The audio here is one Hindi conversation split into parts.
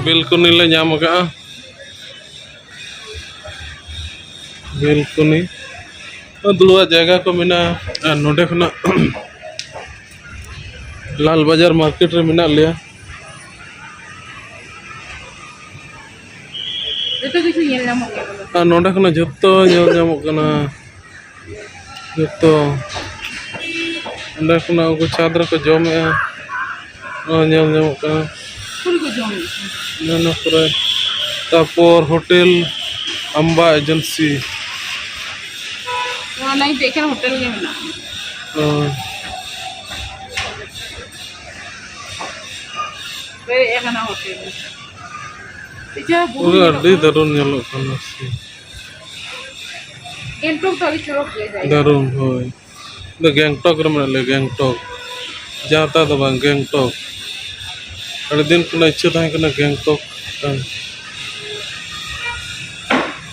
बेलकुनी ले नाम का बेलकुनी दुलवा जगह को मेना नोडे खना लाल बाजार मार्केट रे मेना लिया नोडे खना जत्तो नेल नामो कना जत्तो नोडे खना को चादर को जमे नेल नामो कना ना पूरा तापर होटल अम्बा एजेंसी नहीं देखे होटल के में ना होटल पूरा अड्डी दारुन नेलो कना से गेंगटोक तो अभी चलो किया जाए दारुन होय द गैंगटॉक रे मेले गैंगटॉक जाता तो बांग गैंगटॉक अरे दिन को इच्छा था कि गैंगटॉक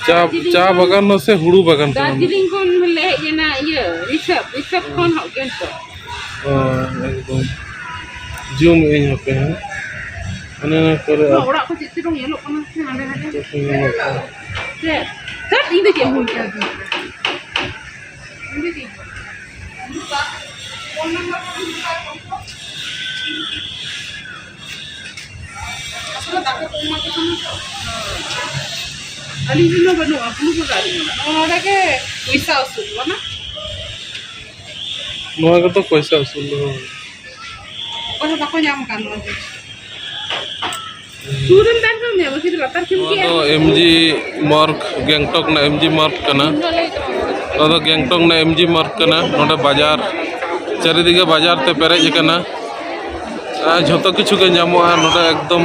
चा बागान से हुड़ू बागान दार्जिलिंग को ले ये ना ये रिसर्व कौन हो गैंगटॉक एकदम जूम यहाँ पे है अने ना करे ओड़ा को चित्र ये लोग कौन से हांडे हांडे सर इन देखिए हुई क्या इन देखिए फोन नंबर अली जी नो बनो अपनु को गाड़ी ओड़ा के पैसा वसूल ना नोआ के तो पैसा वसूल हो और बाको जाम कान दे सूरन दान को ने बसी लतार किम के तो एमजी मार्क गैंगटॉक ना एमजी मार्क कना तो गैंगटॉक ना एमजी मार्क कना नोडे बाजार चारिदिगे बाजार ते पेरेज कना झोतो किछु के नामो नोडे एकदम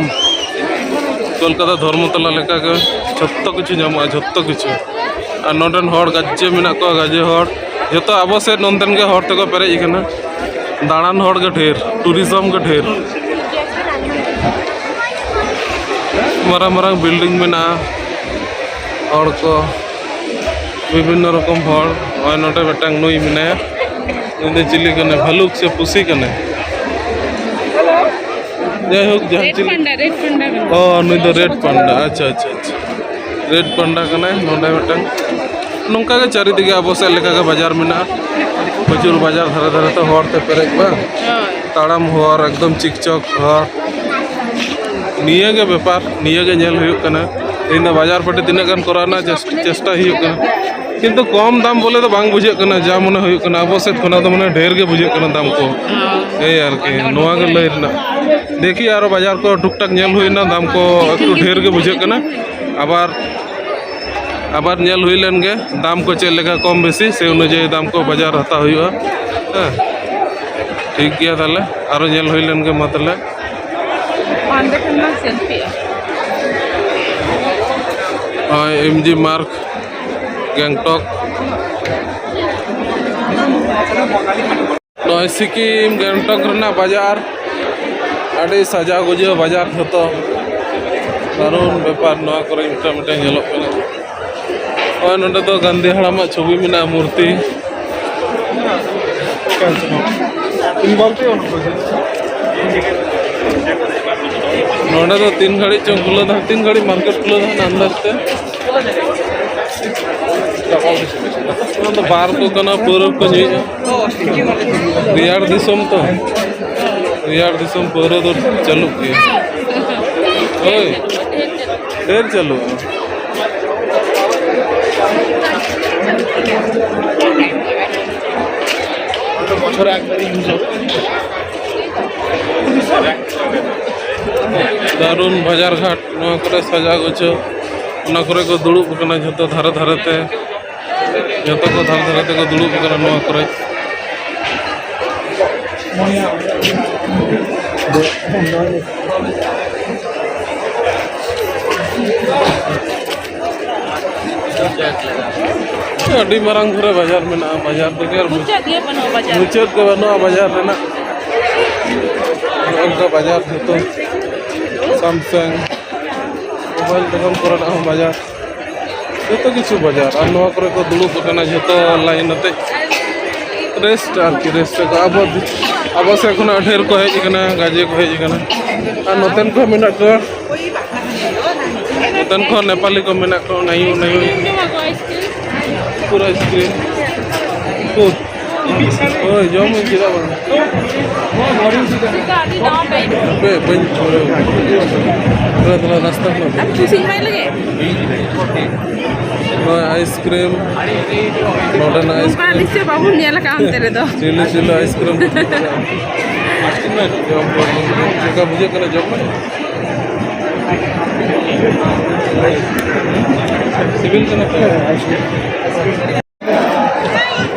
कोलकाता धर्मतला लेका के झोतो किछु नामो झोतो किछु आ नोडन हड़ गज्जे मिना को गजे हड़ झोतो आबो से नंदन के हड़ तको पेरेज कना दाड़ान हड़ के ढेर टूरिज्म के ढेर मारांग मारांग बिल्डिंग मेना हड़ को विभिन्न रकम हड़ और नोटे बेटांग नई मेनाया नई चिली कने भालुक से पुसी कने जय हो रेड पंडा ओ नई तो रेड पंडा अच्छा अच्छा अच्छा रेड पंडा कने नोडे बेटांग नोंका के चारि दिगे आबो से लेका के बाजार मेना प्रचुर बाजार धारे धारे तो हड़ ते पेरेज बा ताड़ाम हर एकदम चिकचक हर निये के व्यापार निये के नेल हुयुक कना इन बाजार पटे तिना गान कराना चेष्टा हुयुक कना किंतु कम दाम बोले तो बांग बुझे कना जा मने हुयुक कना आबो से खना तो मने ढेर के बुझे कना दाम को ए यार के नोआ के लय रना देखी आरो बाजार को टुकटक नेल हुइना दाम को एकटु ढेर के बुझे कना आबार नेल हुई लेन गे दाम को चेक लेका कम बेसी से अनुयायी दाम को बाजार हता हुयुआ ठीक गया ताले आरो नेल हुई लेन गे मतले एमजी मार्क गैंगटॉक नॉय सिक्किम गैंगटॉक रना बाजार अड़ी सजा गुजो बाजार हतो दारुण व्यापार नवा करे मिटा मिटा नेलो कना और नोडे तो गांधी हड़ामा छवि मेना मूर्ति नोडे तो 3 घड़ी चो खुला था 3 घड़ी मार्केट खुला था अंदर से तो बार को कना पूरब को रियाड़ दिसम तो रियाड़ दिसम पूरा तो चालू किया ओए ढेर चालू दारुण बाजार घाट नवा करे सजा गुछो ना करे को दुड़ुब कना जतो धारे धारे ते जतो को धारे धारे ते को दुड़ुब कना नवा करे अड़ी मारांग घरे बाजार में ना बाजार तो यार मुचत ये बनो बाजार मुचत के बनो बाजार में ना उनका बाजार तो सैमसंग मोबाइल दुकान करना हो बाजार जो किछु बाजार और नवा करे को दुड़ुब कना जो लाइन अते रेस्ट आरकी रेस्ट को अब से ढेर को हेज कना गाजे को हेज कना और नोतेन को मिनट को Tan ko Nepali ko menak ko nayu nayu pura screen. Food. Oh, jom kita bang. Be ben chore. Tera nasta ko. अब खुशी में लगे Ice cream. Modern ice उनका cream. लिस्ट बाबू निया लगा हम तेरे दो Chili ice cream. Jom ko. Jika buje kana jom. Civil kana.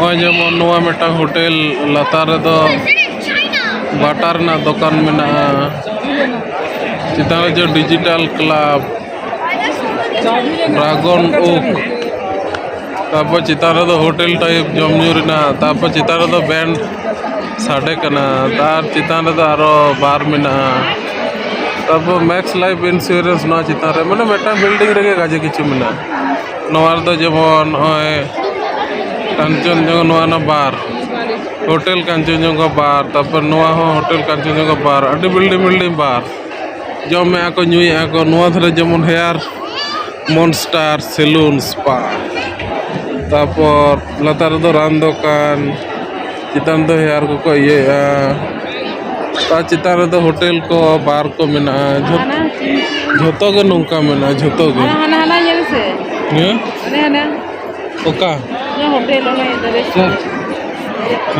Oh, jemon noa metang hotel latar do batar na dokan mena. Cita jo digital club, dragon oak. Tapo cita do hotel type jomnyuri na. Tapo cita do band sade kana. Tar cita do aro bar mena. Tapo max life insurance na cita re. Mana metang building rege gaje kichu mena. Noar do jemon oi. Kanchenjunga noa na bar, hotel Kanchenjunga bar, tapar noa ho hotel Kanchenjunga bar, adi building bar. Jom me ako nyui ako noa thare jemon hair monster saloon spa. Tapor latar do ran dokan, chitan do hair ko ye ta chitan do hotel ko bar ko mena jhoto ge nungka mena jhoto ge. हना हना ये से Ye? हना हना Oka? ये होटल वाला इधर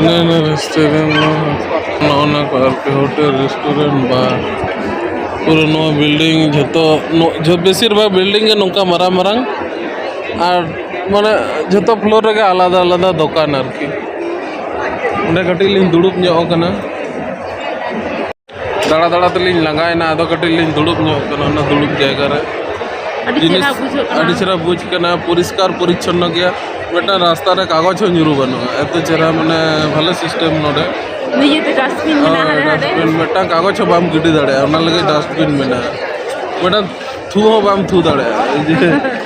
Nah, restoran no ko arke hotel restaurant bar puro no building jho besir ba building ge nongka marang ar mane jhoto floor rege alada dokan arki onde katil lin dudup nyok kana dada telin langaina ado katil lin dudup nyok kana na dudup jayga re জিনিস আদি চেরা বুঝ কেনা পরিষ্কার পরিচ্ছন্ন গিয়া বেটা রাস্তার কাগজ নিরু বানো এত চেরা মানে ভালো সিস্টেম নডে নিয়ে তো ডাস্টবিন में ना हरे हरे ডাস্টবিন বেটা কাগজ বাম গিডি দাঁড়ে ওনা লাগে ডাস্টবিন মেনা বেটা থু হো বাম থু দাঁড়ে যে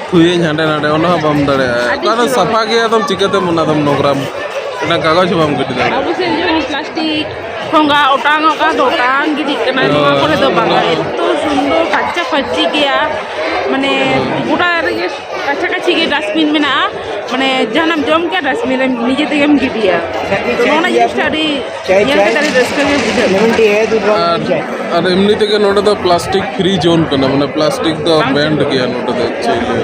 থুয়ে ঝাঁডে নাড়ে ওনা বাম দাঁড়ে কারণ সাফা গিয়া একদম চিকাতে মনা একদম নোংরাম এটা কাগজ বাম গিডি দাঁড়ে अब से जो प्लास्टिक ठोंगा ओटांग का दोटांग गिरी कना नोआ करे दो बांगा एतो सुंदर कच्चा फच्ची गया माने गोटा रे कच्चा कच्ची के डस्टबिन में ना माने जहां जम के डस्टबिन रे निजे ते हम गिटिया तो नोना जिनिस टाडी ये के तारी रस्ते में बुझा আর এমনি থেকে নোটে তো প্লাস্টিক ফ্রি জোন কেনা মানে প্লাস্টিক তো ব্যান্ড গিয়া নোটে তো অ্যাকচুয়ালি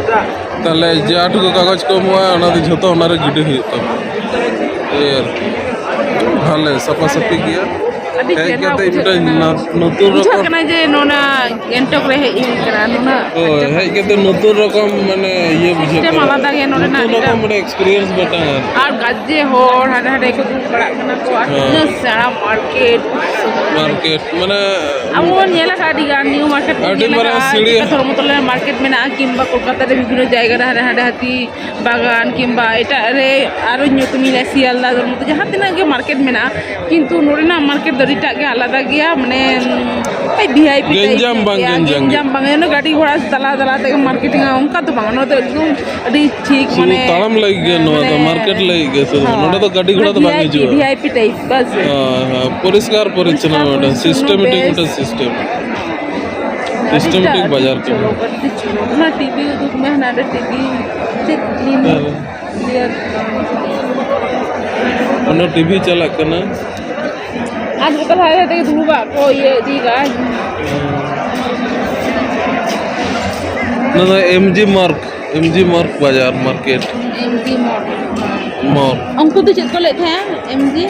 তাহলে যে আটুকু কাগজ কম হয় ওনাদের ঝত ওনারে গিডে হইত এই আর কি ভালো সাফা সাফি গিয়া এই কেতে এটা নতুন বুঝা রকম কেনা যে নোনা গেন্টক রে ই করা নোনা ও হ্যাঁ কেতে নতুন রকম মানে ইয়ে বুঝে সিস্টেম আলাদা গে নোনা না নতুন রকম মানে এক্সপেরিয়েন্স বেটা আর গাজ্জে হর হাড়ে হাড়ে को बड़ा कना को इतना सारा मार्केट মার্কেট মানে अब वो नेला का दिगा न्यू मार्केट आडी मारा सीढ़ी ধর্মতলা মার্কেট में ना কিংবা কলকাতার বিভিন্ন জায়গা হাড়ে হাড়ে হাতি বাগান কিংবা এটা রে আরো তুমি শিয়ালদার মতো যাহা তিনা গে মার্কেট में ना কিন্তু নোরে না মার্কেট দরিটা গে আলাদা গিয়া মানে এই ভিআইপি গঞ্জাম বাং এনো গাড়ি ঘোড়া তালা থেকে মার্কেটিং অঙ্কা তো বাং নো তো একদম আদি ঠিক মানে তাড়াম লাগি গিয়া নো তো মার্কেট লাগি গেছে নোটা তো গাড়ি ঘোড়া তো ভাঙি যাও ভিআইপি টাইপ বাস হ্যাঁ পরিষ্কার পরিচ্ছন্ন ওটা সিস্টেমেটিক ওটা সিস্টেমেটিক বাজার কে ना टीवी दुख में ना टीवी से क्लीन क्लियर ono टीवी चला कना आज कल है देख धुबा को ये दीगा ना एमजी मार्क बाजार मार्केट एमजी मॉल अंकु तो चेक को लेते हैं एमजी